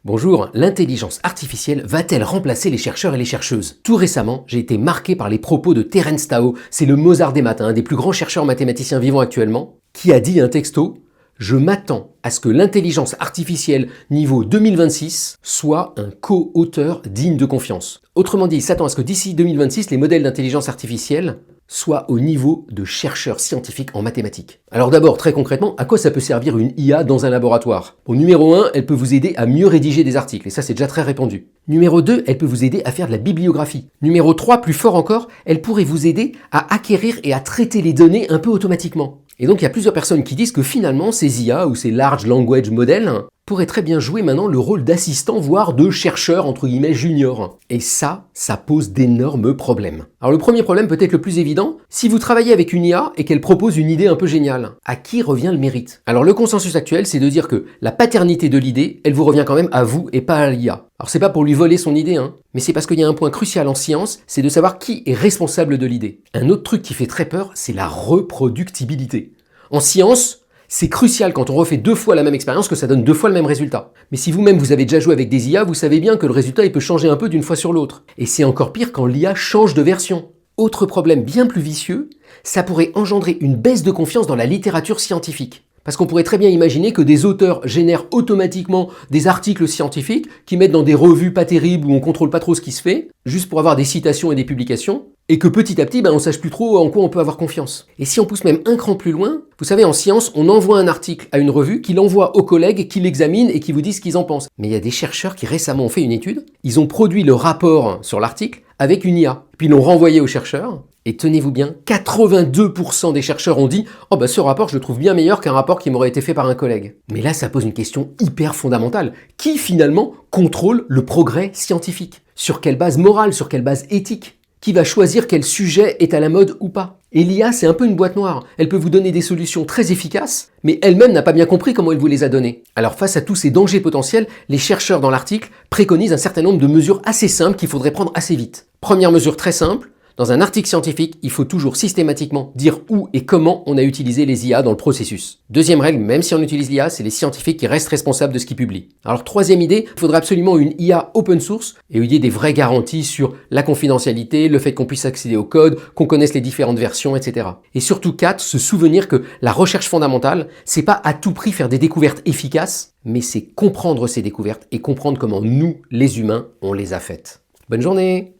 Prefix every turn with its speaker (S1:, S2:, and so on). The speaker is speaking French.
S1: Bonjour, l'intelligence artificielle va-t-elle remplacer les chercheurs et les chercheuses? Tout récemment, j'ai été marqué par les propos de Terence Tao, c'est le Mozart des maths, un des plus grands chercheurs mathématiciens vivants actuellement, qui a dit un texto: « Je m'attends à ce que l'intelligence artificielle niveau 2026 soit un co-auteur digne de confiance. » Autrement dit, il s'attend à ce que d'ici 2026, les modèles d'intelligence artificielle soient au niveau de chercheurs scientifiques en mathématiques. Alors d'abord, très concrètement, à quoi ça peut servir une IA dans un laboratoire? Bon, numéro 1, elle peut vous aider à mieux rédiger des articles, et ça c'est déjà très répandu. Numéro 2, elle peut vous aider à faire de la bibliographie. Numéro 3, plus fort encore, elle pourrait vous aider à acquérir et à traiter les données un peu automatiquement. Et donc il y a plusieurs personnes qui disent que finalement ces IA ou ces Large Language Models pourraient très bien jouer maintenant le rôle d'assistant, voire de chercheur entre guillemets junior. Et ça pose d'énormes problèmes. Alors le premier problème, peut-être le plus évident, si vous travaillez avec une IA et qu'elle propose une idée un peu géniale, à qui revient le mérite? Alors le consensus actuel, c'est de dire que la paternité de l'idée, elle vous revient quand même à vous et pas à l'IA. Alors c'est pas pour lui voler son idée, mais c'est parce qu'il y a un point crucial en science, c'est de savoir qui est responsable de l'idée. Un autre truc qui fait très peur, c'est la reproductibilité. En science, c'est crucial quand on refait 2 fois la même expérience que ça donne 2 fois le même résultat. Mais si vous-même vous avez déjà joué avec des IA, vous savez bien que le résultat il peut changer un peu d'une fois sur l'autre. Et c'est encore pire quand l'IA change de version. Autre problème bien plus vicieux, ça pourrait engendrer une baisse de confiance dans la littérature scientifique. Parce qu'on pourrait très bien imaginer que des auteurs génèrent automatiquement des articles scientifiques qui mettent dans des revues pas terribles où on contrôle pas trop ce qui se fait, juste pour avoir des citations et des publications, et que petit à petit, on sache plus trop en quoi on peut avoir confiance. Et si on pousse même un cran plus loin, vous savez, en science, on envoie un article à une revue, qui l'envoie aux collègues, qui l'examinent et qui vous disent ce qu'ils en pensent. Mais il y a des chercheurs qui récemment ont fait une étude, ils ont produit le rapport sur l'article avec une IA, puis ils l'ont renvoyé aux chercheurs, et tenez-vous bien, 82% des chercheurs ont dit « Oh ce rapport, je le trouve bien meilleur qu'un rapport qui m'aurait été fait par un collègue. » Mais là, ça pose une question hyper fondamentale. Qui finalement contrôle le progrès scientifique? Sur quelle base morale? Sur quelle base éthique? Qui va choisir quel sujet est à la mode ou pas? Et l'IA, c'est un peu une boîte noire. Elle peut vous donner des solutions très efficaces, mais elle-même n'a pas bien compris comment elle vous les a données. Alors face à tous ces dangers potentiels, les chercheurs dans l'article préconisent un certain nombre de mesures assez simples qu'il faudrait prendre assez vite. Première mesure très simple, dans un article scientifique, il faut toujours systématiquement dire où et comment on a utilisé les IA dans le processus. Deuxième règle, même si on utilise l'IA, c'est les scientifiques qui restent responsables de ce qu'ils publient. Alors troisième idée, il faudrait absolument une IA open source et il y ait des vraies garanties sur la confidentialité, le fait qu'on puisse accéder au code, qu'on connaisse les différentes versions, etc. Et surtout 4, se souvenir que la recherche fondamentale, c'est pas à tout prix faire des découvertes efficaces, mais c'est comprendre ces découvertes et comprendre comment nous, les humains, on les a faites. Bonne journée!